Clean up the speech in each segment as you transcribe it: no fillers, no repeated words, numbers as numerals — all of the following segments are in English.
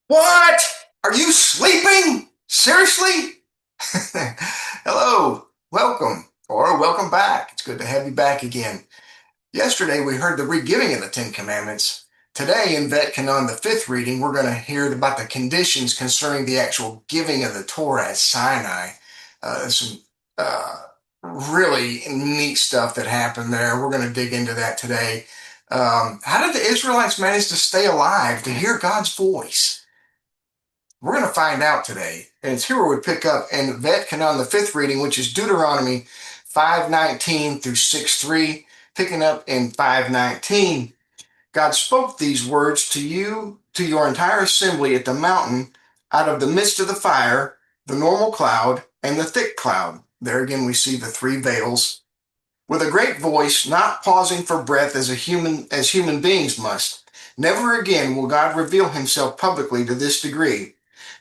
What? Are you sleeping? Seriously? Hello, welcome, or welcome back. It's good to have you back again. Yesterday we heard the re-giving of the Ten Commandments. Today in Vaetchanan, the fifth reading, we're going to hear about the conditions concerning the actual giving of the Torah at Sinai. There's some really neat stuff that happened there. We're going to dig into that today. How did the Israelites manage to stay alive to hear God's voice? We're going to find out today. And it's here where we pick up in Vaetchanan, the fifth reading, which is Deuteronomy 5:19 through 6:3. Picking up in 5:19, God spoke these words to you, to your entire assembly at the mountain, out of the midst of the fire, the normal cloud, and the thick cloud. There again, we see the three veils. With a great voice, not pausing for breath as human beings must. Never again will God reveal himself publicly to this degree.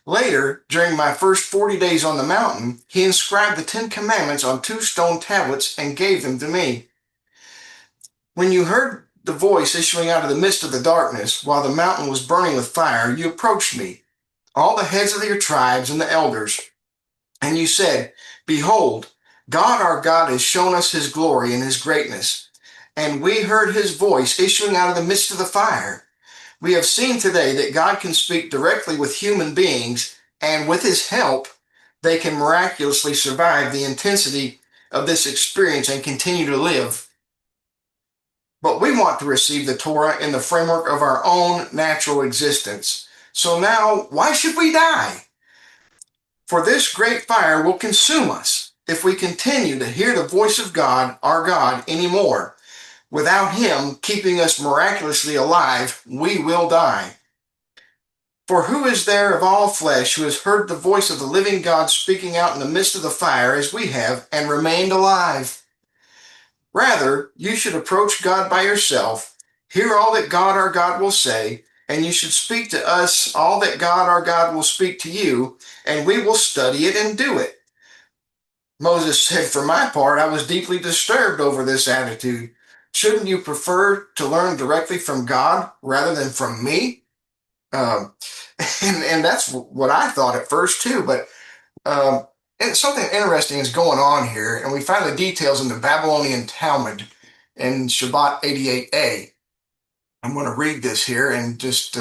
Later, during my first 40 days on the mountain, he inscribed the Ten Commandments on two stone tablets and gave them to me. When you heard the voice issuing out of the midst of the darkness, while the mountain was burning with fire, you approached me, all the heads of your tribes and the elders, and you said, Behold, God our God has shown us his glory and his greatness, and we heard his voice issuing out of the midst of the fire. We have seen today that God can speak directly with human beings, and with his help, they can miraculously survive the intensity of this experience and continue to live. But we want to receive the Torah in the framework of our own natural existence. So now, why should we die? For this great fire will consume us if we continue to hear the voice of God, our God, anymore. Without him keeping us miraculously alive, we will die. For who is there of all flesh who has heard the voice of the living God speaking out in the midst of the fire as we have and remained alive? Rather, you should approach God by yourself, hear all that God our God will say, and you should speak to us all that God our God will speak to you, and we will study it and do it. Moses said, For my part, I was deeply disturbed over this attitude. Shouldn't you prefer to learn directly from God rather than from me? Um, and that's what I thought at first too. But and something interesting is going on here, and we find the details in the Babylonian Talmud in Shabbat 88a. I'm going to read this here and just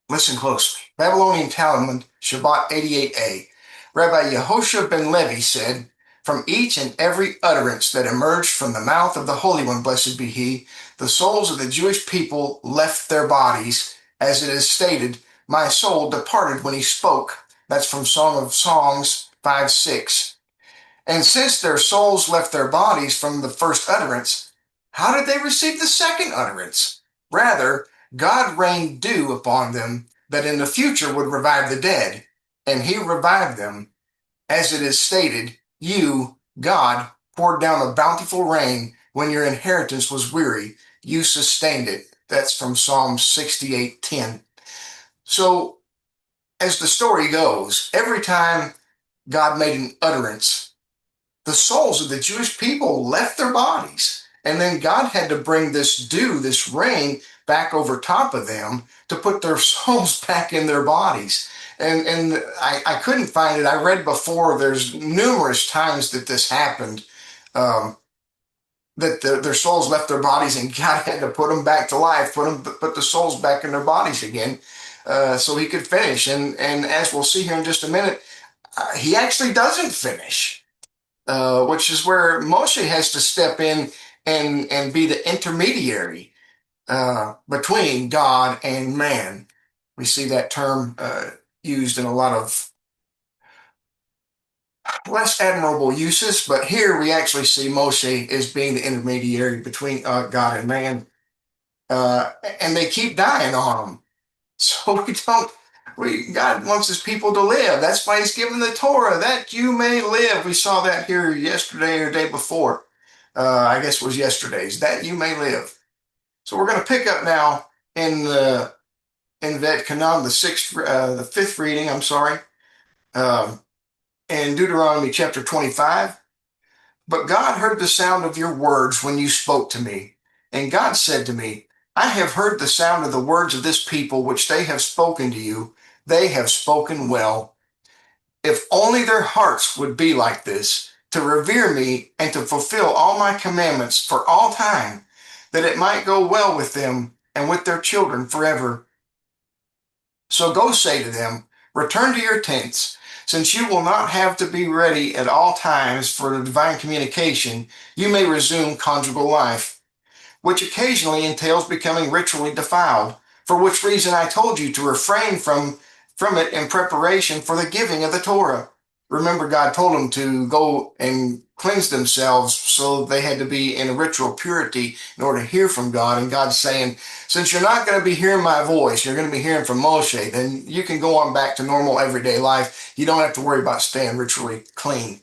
listen closely. Babylonian Talmud, Shabbat 88a. Rabbi Yehoshua ben Levi said, From each and every utterance that emerged from the mouth of the Holy One, blessed be he, the souls of the Jewish people left their bodies, as it is stated, My soul departed when he spoke. That's from Song of Songs 5:6. And since their souls left their bodies from the first utterance, how did they receive the second utterance? Rather, God rained dew upon them that in the future would revive the dead, and he revived them. As it is stated, you, God, poured down a bountiful rain when your inheritance was weary. You sustained it. That's from Psalm 68:10. So, as the story goes, every time God made an utterance, the souls of the Jewish people left their bodies. And then God had to bring this dew, this rain, back over top of them to put their souls back in their bodies. And I couldn't find it. I read before there's numerous times that this happened, um, that their souls left their bodies and God had to put them back to life, put the souls back in their bodies again, so he could finish. And as we'll see here in just a minute, he actually doesn't finish. Which is where Moshe has to step in and be the intermediary between God and man. We see that term used in a lot of less admirable uses, but here we actually see Moshe as being the intermediary between God and man. And they keep dying on him. So God wants his people to live. That's why he's given the Torah, that you may live. We saw that here yesterday or day before. I guess it was yesterday's, that you may live. So we're going to pick up now in Vaetchanan, the fifth reading, I'm sorry, um, in Deuteronomy chapter 25. But God heard the sound of your words when you spoke to me. And God said to me, I have heard the sound of the words of this people which they have spoken to you. They have spoken well. If only their hearts would be like this, to revere me and to fulfill all my commandments for all time, that it might go well with them and with their children forever. So go say to them, return to your tents. Since you will not have to be ready at all times for the divine communication, you may resume conjugal life, which occasionally entails becoming ritually defiled, for which reason I told you to refrain from it in preparation for the giving of the Torah. Remember, God told them to go and cleanse themselves, so they had to be in a ritual purity in order to hear from God. And God's saying, since you're not going to be hearing my voice, you're going to be hearing from Moshe, then you can go on back to normal everyday life. You don't have to worry about staying ritually clean.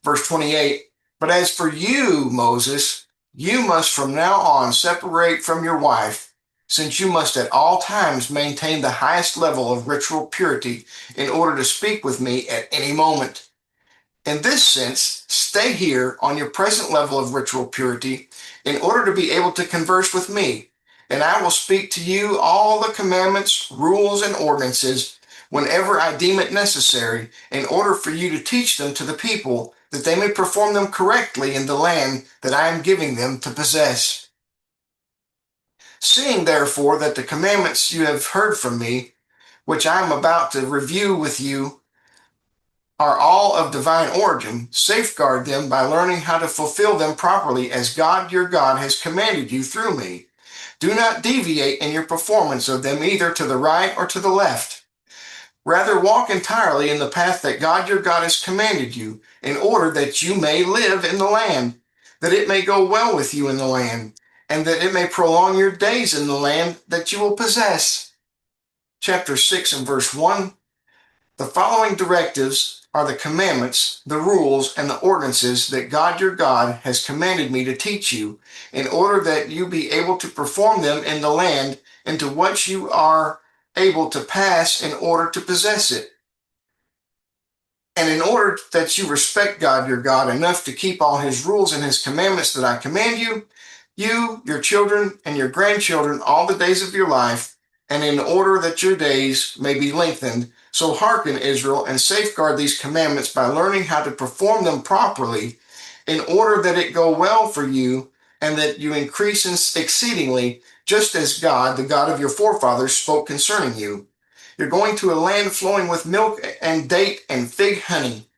Verse 28, but as for you, Moses, you must from now on separate from your wife, since you must at all times maintain the highest level of ritual purity in order to speak with me at any moment. In this sense, stay here on your present level of ritual purity in order to be able to converse with me, and I will speak to you all the commandments, rules, and ordinances whenever I deem it necessary, in order for you to teach them to the people, that they may perform them correctly in the land that I am giving them to possess. Seeing, therefore, that the commandments you have heard from me, which I am about to review with you, are all of divine origin, safeguard them by learning how to fulfill them properly as God your God has commanded you through me. Do not deviate in your performance of them either to the right or to the left. Rather, walk entirely in the path that God your God has commanded you, in order that you may live in the land, that it may go well with you in the land, and that it may prolong your days in the land that you will possess. Chapter 6 and verse 1. The following directives are the commandments, the rules, and the ordinances that God your God has commanded me to teach you, in order that you be able to perform them in the land into which you are able to pass in order to possess it. And in order that you respect God your God enough to keep all his rules and his commandments that I command you, your children, and your grandchildren all the days of your life, and in order that your days may be lengthened. So hearken, Israel, and safeguard these commandments by learning how to perform them properly, in order that it go well for you, and that you increase exceedingly, just as God, the God of your forefathers, spoke concerning you. You're going to a land flowing with milk and date and fig honey.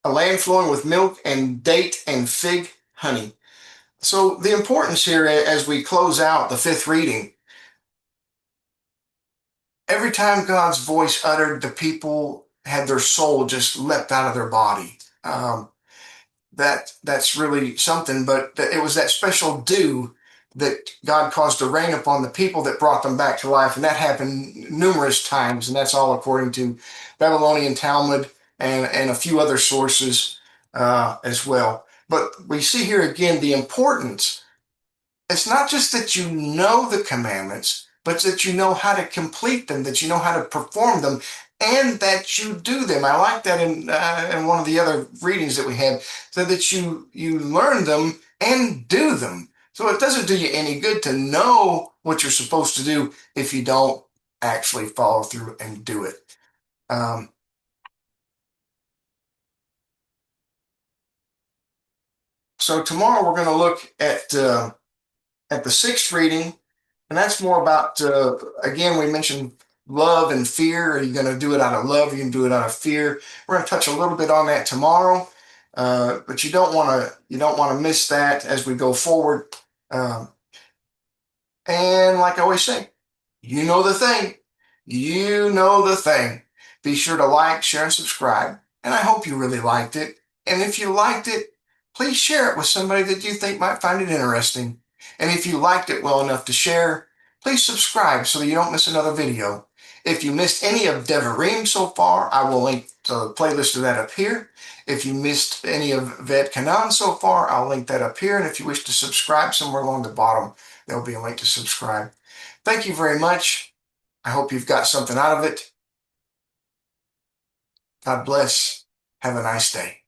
A land flowing with milk and date and fig honey. So the importance here as we close out the fifth reading, every time God's voice uttered, the people had their soul just leapt out of their body. That's really something, but it was that special dew that God caused to rain upon the people that brought them back to life, and that happened numerous times, and that's all according to Babylonian Talmud and a few other sources as well. But we see here again the importance. It's not just that you know the commandments, but that you know how to complete them, that you know how to perform them, and that you do them. I like that in one of the other readings that we had, so that you learn them and do them. So it doesn't do you any good to know what you're supposed to do if you don't actually follow through and do it. So tomorrow we're going to look at the sixth reading, and that's more about, again, we mentioned love and fear. Are you going to do it out of love? Are you going to do it out of fear? We're going to touch a little bit on that tomorrow, but you don't want to miss that as we go forward. And like I always say, you know the thing. You know the thing. Be sure to like, share, and subscribe. And I hope you really liked it. And if you liked it, please share it with somebody that you think might find it interesting. And if you liked it well enough to share, please subscribe so that you don't miss another video. If you missed any of Devarim so far, I will link the playlist of that up here. If you missed any of Vaetchanan so far, I'll link that up here. And if you wish to subscribe somewhere along the bottom, there'll be a link to subscribe. Thank you very much. I hope you've got something out of it. God bless. Have a nice day.